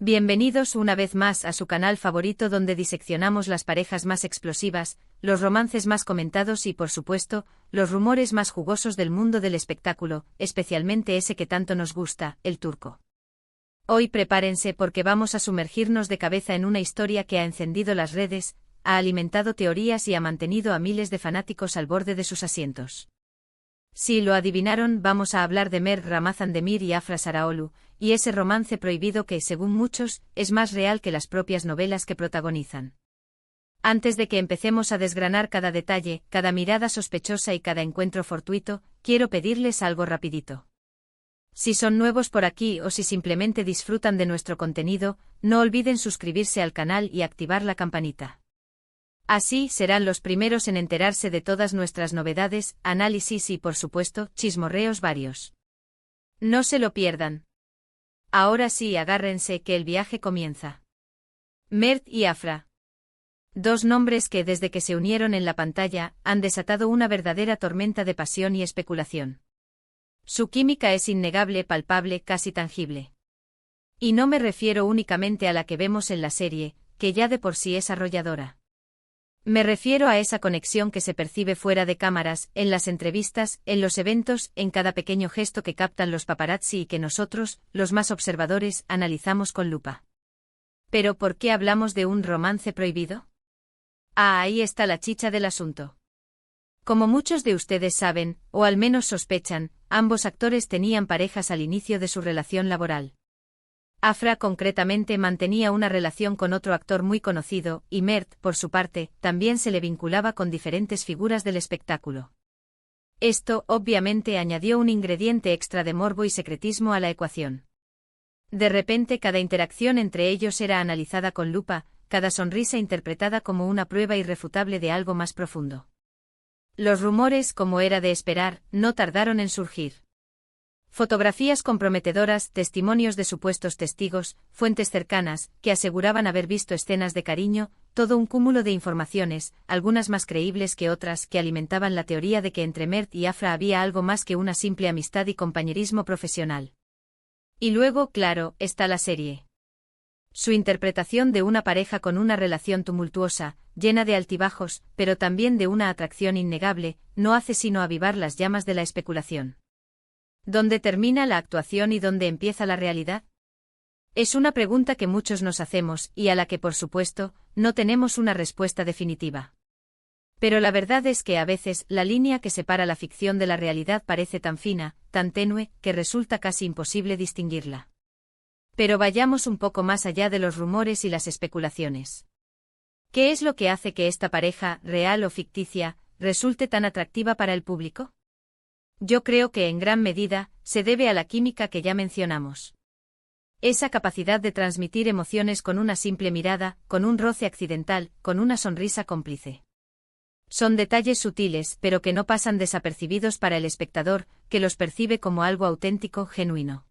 Bienvenidos una vez más a su canal favorito donde diseccionamos las parejas más explosivas, los romances más comentados y por supuesto, los rumores más jugosos del mundo del espectáculo, especialmente ese que tanto nos gusta, el turco. Hoy prepárense porque vamos a sumergirnos de cabeza en una historia que ha encendido las redes, ha alimentado teorías y ha mantenido a miles de fanáticos al borde de sus asientos. Si lo adivinaron, vamos a hablar de Mert Ramazan-Demir y Afra Sarıoğlu, y ese romance prohibido que, según muchos, es más real que las propias novelas que protagonizan. Antes de que empecemos a desgranar cada detalle, cada mirada sospechosa y cada encuentro fortuito, quiero pedirles algo rapidito. Si son nuevos por aquí o si simplemente disfrutan de nuestro contenido, no olviden suscribirse al canal y activar la campanita. Así serán los primeros en enterarse de todas nuestras novedades, análisis y, por supuesto, chismorreos varios. No se lo pierdan. Ahora sí, agárrense que el viaje comienza. Mert y Afra. Dos nombres que desde que se unieron en la pantalla, han desatado una verdadera tormenta de pasión y especulación. Su química es innegable, palpable, casi tangible. Y no me refiero únicamente a la que vemos en la serie, que ya de por sí es arrolladora. Me refiero a esa conexión que se percibe fuera de cámaras, en las entrevistas, en los eventos, en cada pequeño gesto que captan los paparazzi y que nosotros, los más observadores, analizamos con lupa. ¿Pero por qué hablamos de un romance prohibido? Ah, ahí está la chicha del asunto. Como muchos de ustedes saben, o al menos sospechan, ambos actores tenían parejas al inicio de su relación laboral. Afra concretamente mantenía una relación con otro actor muy conocido, y Mert, por su parte, también se le vinculaba con diferentes figuras del espectáculo. Esto, obviamente, añadió un ingrediente extra de morbo y secretismo a la ecuación. De repente cada interacción entre ellos era analizada con lupa, cada sonrisa interpretada como una prueba irrefutable de algo más profundo. Los rumores, como era de esperar, no tardaron en surgir. Fotografías comprometedoras, testimonios de supuestos testigos, fuentes cercanas, que aseguraban haber visto escenas de cariño, todo un cúmulo de informaciones, algunas más creíbles que otras, que alimentaban la teoría de que entre Mert y Afra había algo más que una simple amistad y compañerismo profesional. Y luego, claro, está la serie. Su interpretación de una pareja con una relación tumultuosa, llena de altibajos, pero también de una atracción innegable, no hace sino avivar las llamas de la especulación. ¿Dónde termina la actuación y dónde empieza la realidad? Es una pregunta que muchos nos hacemos y a la que, por supuesto, no tenemos una respuesta definitiva. Pero la verdad es que a veces la línea que separa la ficción de la realidad parece tan fina, tan tenue, que resulta casi imposible distinguirla. Pero vayamos un poco más allá de los rumores y las especulaciones. ¿Qué es lo que hace que esta pareja, real o ficticia, resulte tan atractiva para el público? Yo creo que en gran medida, se debe a la química que ya mencionamos. Esa capacidad de transmitir emociones con una simple mirada, con un roce accidental, con una sonrisa cómplice. Son detalles sutiles, pero que no pasan desapercibidos para el espectador, que los percibe como algo auténtico, genuino.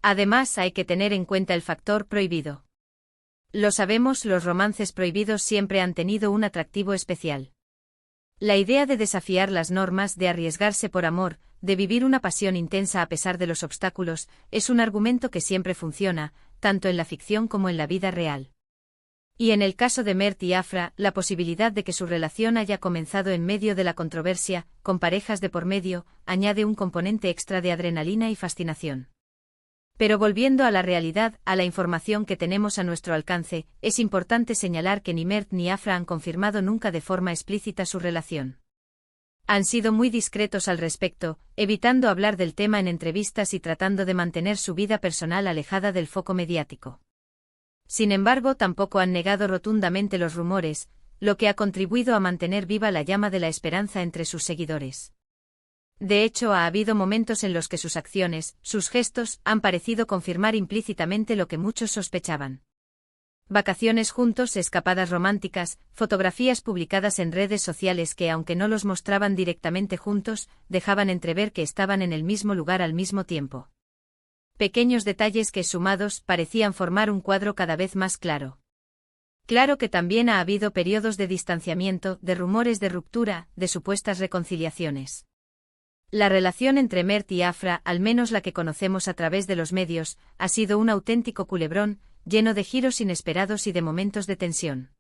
Además, hay que tener en cuenta el factor prohibido. Lo sabemos, los romances prohibidos siempre han tenido un atractivo especial. La idea de desafiar las normas, de arriesgarse por amor, de vivir una pasión intensa a pesar de los obstáculos, es un argumento que siempre funciona, tanto en la ficción como en la vida real. Y en el caso de Mert y Afra, la posibilidad de que su relación haya comenzado en medio de la controversia, con parejas de por medio, añade un componente extra de adrenalina y fascinación. Pero volviendo a la realidad, a la información que tenemos a nuestro alcance, es importante señalar que ni Mert ni Afra han confirmado nunca de forma explícita su relación. Han sido muy discretos al respecto, evitando hablar del tema en entrevistas y tratando de mantener su vida personal alejada del foco mediático. Sin embargo, tampoco han negado rotundamente los rumores, lo que ha contribuido a mantener viva la llama de la esperanza entre sus seguidores. De hecho, ha habido momentos en los que sus acciones, sus gestos, han parecido confirmar implícitamente lo que muchos sospechaban. Vacaciones juntos, escapadas románticas, fotografías publicadas en redes sociales que, aunque no los mostraban directamente juntos, dejaban entrever que estaban en el mismo lugar al mismo tiempo. Pequeños detalles que, sumados, parecían formar un cuadro cada vez más claro. Claro que también ha habido periodos de distanciamiento, de rumores de ruptura, de supuestas reconciliaciones. La relación entre Mert y Afra, al menos la que conocemos a través de los medios, ha sido un auténtico culebrón, lleno de giros inesperados y de momentos de tensión.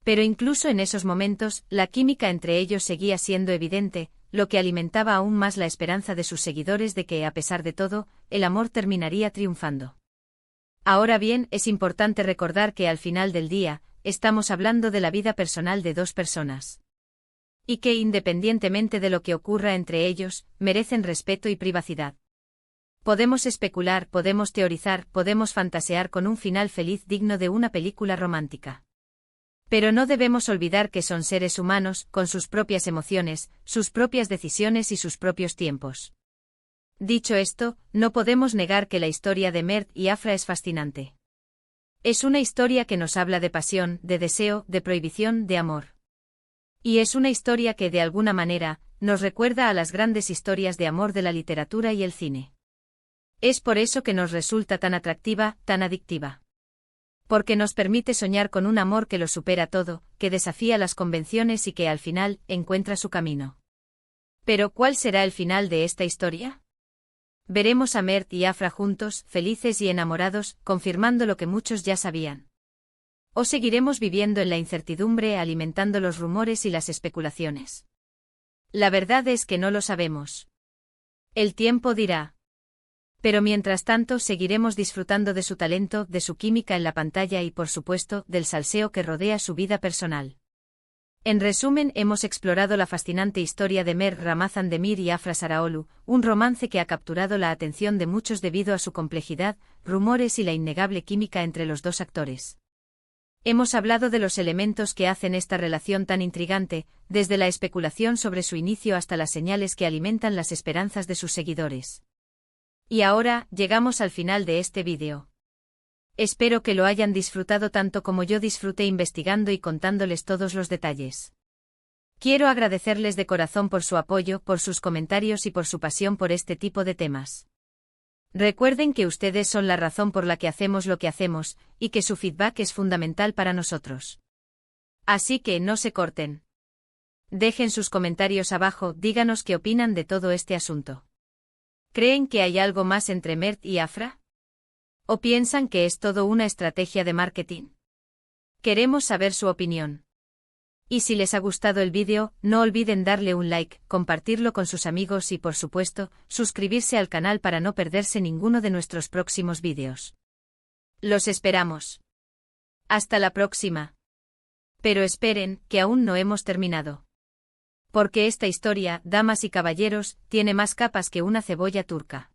Pero incluso en esos momentos, la química entre ellos seguía siendo evidente, lo que alimentaba aún más la esperanza de sus seguidores de que, a pesar de todo, el amor terminaría triunfando. Ahora bien, es importante recordar que al final del día, estamos hablando de la vida personal de dos personas. Y que, independientemente de lo que ocurra entre ellos, merecen respeto y privacidad. Podemos especular, podemos teorizar, podemos fantasear con un final feliz digno de una película romántica. Pero no debemos olvidar que son seres humanos, con sus propias emociones, sus propias decisiones y sus propios tiempos. Dicho esto, no podemos negar que la historia de Mert y Afra es fascinante. Es una historia que nos habla de pasión, de deseo, de prohibición, de amor. Y es una historia que, de alguna manera, nos recuerda a las grandes historias de amor de la literatura y el cine. Es por eso que nos resulta tan atractiva, tan adictiva. Porque nos permite soñar con un amor que lo supera todo, que desafía las convenciones y que al final encuentra su camino. Pero ¿cuál será el final de esta historia? Veremos a Mert y Afra juntos, felices y enamorados, confirmando lo que muchos ya sabían. ¿O seguiremos viviendo en la incertidumbre, alimentando los rumores y las especulaciones? La verdad es que no lo sabemos. El tiempo dirá. Pero mientras tanto seguiremos disfrutando de su talento, de su química en la pantalla y por supuesto, del salseo que rodea su vida personal. En resumen, hemos explorado la fascinante historia de Mert Ramazan Demir y Afra Saraoglu, un romance que ha capturado la atención de muchos debido a su complejidad, rumores y la innegable química entre los dos actores. Hemos hablado de los elementos que hacen esta relación tan intrigante, desde la especulación sobre su inicio hasta las señales que alimentan las esperanzas de sus seguidores. Y ahora, llegamos al final de este vídeo. Espero que lo hayan disfrutado tanto como yo disfruté investigando y contándoles todos los detalles. Quiero agradecerles de corazón por su apoyo, por sus comentarios y por su pasión por este tipo de temas. Recuerden que ustedes son la razón por la que hacemos lo que hacemos, y que su feedback es fundamental para nosotros. Así que no se corten. Dejen sus comentarios abajo, díganos qué opinan de todo este asunto. ¿Creen que hay algo más entre Mert y Afra? ¿O piensan que es todo una estrategia de marketing? Queremos saber su opinión. Y si les ha gustado el vídeo, no olviden darle un like, compartirlo con sus amigos y por supuesto, suscribirse al canal para no perderse ninguno de nuestros próximos vídeos. Los esperamos. Hasta la próxima. Pero esperen, que aún no hemos terminado. Porque esta historia, damas y caballeros, tiene más capas que una cebolla turca.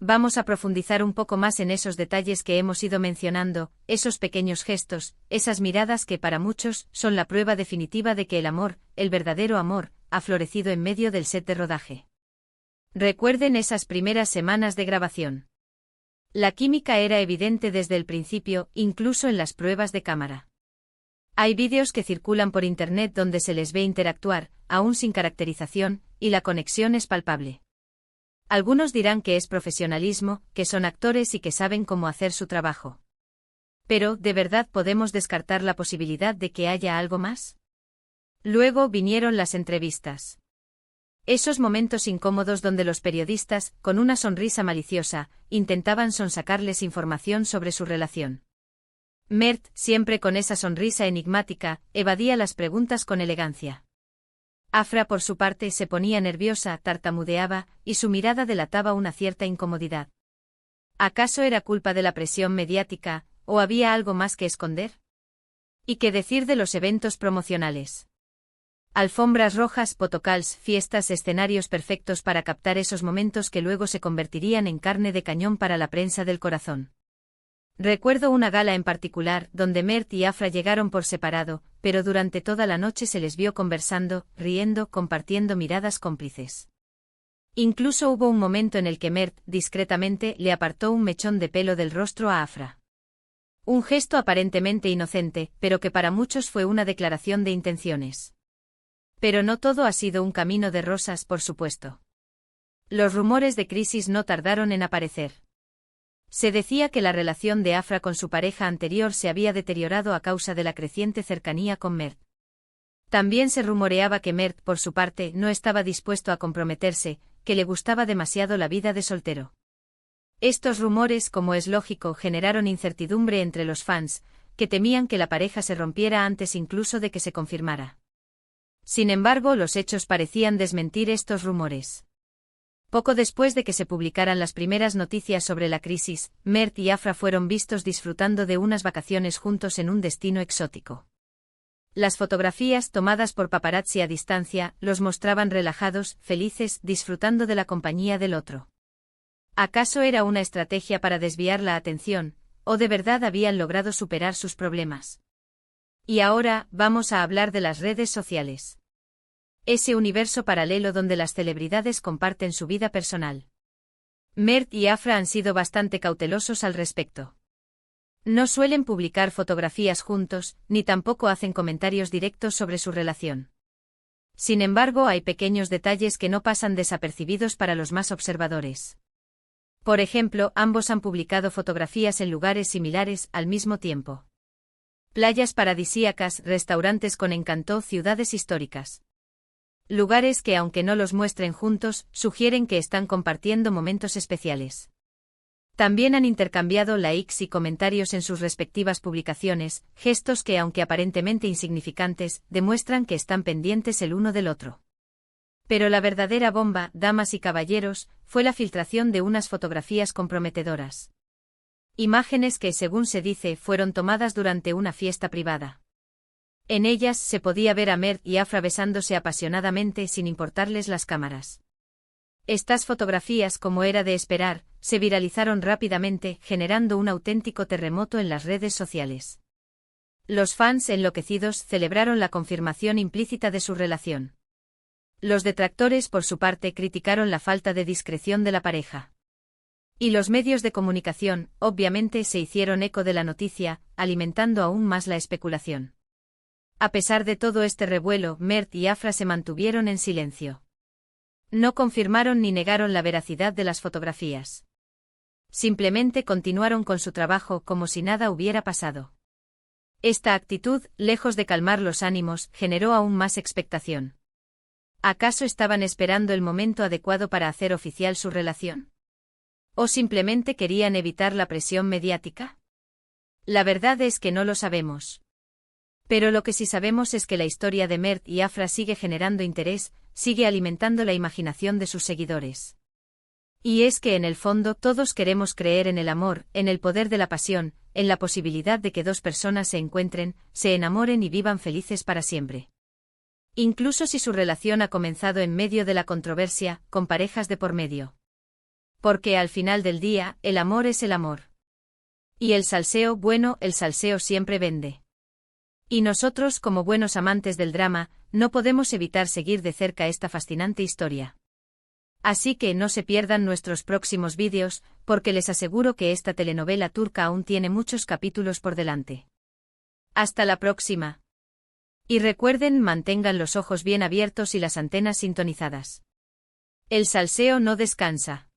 Vamos a profundizar un poco más en esos detalles que hemos ido mencionando, esos pequeños gestos, esas miradas que para muchos son la prueba definitiva de que el amor, el verdadero amor, ha florecido en medio del set de rodaje. Recuerden esas primeras semanas de grabación. La química era evidente desde el principio, incluso en las pruebas de cámara. Hay vídeos que circulan por internet donde se les ve interactuar, aún sin caracterización, y la conexión es palpable. Algunos dirán que es profesionalismo, que son actores y que saben cómo hacer su trabajo. Pero, ¿de verdad podemos descartar la posibilidad de que haya algo más? Luego vinieron las entrevistas. Esos momentos incómodos donde los periodistas, con una sonrisa maliciosa, intentaban sonsacarles información sobre su relación. Mert, siempre con esa sonrisa enigmática, evadía las preguntas con elegancia. Afra, por su parte, se ponía nerviosa, tartamudeaba, y su mirada delataba una cierta incomodidad. ¿Acaso era culpa de la presión mediática, o había algo más que esconder? ¿Y qué decir de los eventos promocionales? Alfombras rojas, photocalls, fiestas, escenarios perfectos para captar esos momentos que luego se convertirían en carne de cañón para la prensa del corazón. Recuerdo una gala en particular, donde Mert y Afra llegaron por separado, pero durante toda la noche se les vio conversando, riendo, compartiendo miradas cómplices. Incluso hubo un momento en el que Mert, discretamente, le apartó un mechón de pelo del rostro a Afra. Un gesto aparentemente inocente, pero que para muchos fue una declaración de intenciones. Pero no todo ha sido un camino de rosas, por supuesto. Los rumores de crisis no tardaron en aparecer. Se decía que la relación de Afra con su pareja anterior se había deteriorado a causa de la creciente cercanía con Mert. También se rumoreaba que Mert, por su parte, no estaba dispuesto a comprometerse, que le gustaba demasiado la vida de soltero. Estos rumores, como es lógico, generaron incertidumbre entre los fans, que temían que la pareja se rompiera antes incluso de que se confirmara. Sin embargo, los hechos parecían desmentir estos rumores. Poco después de que se publicaran las primeras noticias sobre la crisis, Mert y Afra fueron vistos disfrutando de unas vacaciones juntos en un destino exótico. Las fotografías tomadas por paparazzi a distancia los mostraban relajados, felices, disfrutando de la compañía del otro. ¿Acaso era una estrategia para desviar la atención, o de verdad habían logrado superar sus problemas? Y ahora, vamos a hablar de las redes sociales. Ese universo paralelo donde las celebridades comparten su vida personal. Mert y Afra han sido bastante cautelosos al respecto. No suelen publicar fotografías juntos, ni tampoco hacen comentarios directos sobre su relación. Sin embargo, hay pequeños detalles que no pasan desapercibidos para los más observadores. Por ejemplo, ambos han publicado fotografías en lugares similares al mismo tiempo. Playas paradisíacas, restaurantes con encanto, ciudades históricas. Lugares que, aunque no los muestren juntos, sugieren que están compartiendo momentos especiales. También han intercambiado likes y comentarios en sus respectivas publicaciones, gestos que, aunque aparentemente insignificantes, demuestran que están pendientes el uno del otro. Pero la verdadera bomba, damas y caballeros, fue la filtración de unas fotografías comprometedoras. Imágenes que, según se dice, fueron tomadas durante una fiesta privada. En ellas se podía ver a Mert y Afra besándose apasionadamente sin importarles las cámaras. Estas fotografías, como era de esperar, se viralizaron rápidamente, generando un auténtico terremoto en las redes sociales. Los fans enloquecidos celebraron la confirmación implícita de su relación. Los detractores, por su parte, criticaron la falta de discreción de la pareja. Y los medios de comunicación, obviamente, se hicieron eco de la noticia, alimentando aún más la especulación. A pesar de todo este revuelo, Mert y Afra se mantuvieron en silencio. No confirmaron ni negaron la veracidad de las fotografías. Simplemente continuaron con su trabajo como si nada hubiera pasado. Esta actitud, lejos de calmar los ánimos, generó aún más expectación. ¿Acaso estaban esperando el momento adecuado para hacer oficial su relación? ¿O simplemente querían evitar la presión mediática? La verdad es que no lo sabemos. Pero lo que sí sabemos es que la historia de Mert y Afra sigue generando interés, sigue alimentando la imaginación de sus seguidores. Y es que en el fondo todos queremos creer en el amor, en el poder de la pasión, en la posibilidad de que dos personas se encuentren, se enamoren y vivan felices para siempre. Incluso si su relación ha comenzado en medio de la controversia, con parejas de por medio. Porque al final del día, el amor es el amor. Y el salseo, bueno, el salseo siempre vende. Y nosotros, como buenos amantes del drama, no podemos evitar seguir de cerca esta fascinante historia. Así que no se pierdan nuestros próximos vídeos, porque les aseguro que esta telenovela turca aún tiene muchos capítulos por delante. Hasta la próxima. Y recuerden, mantengan los ojos bien abiertos y las antenas sintonizadas. El salseo no descansa.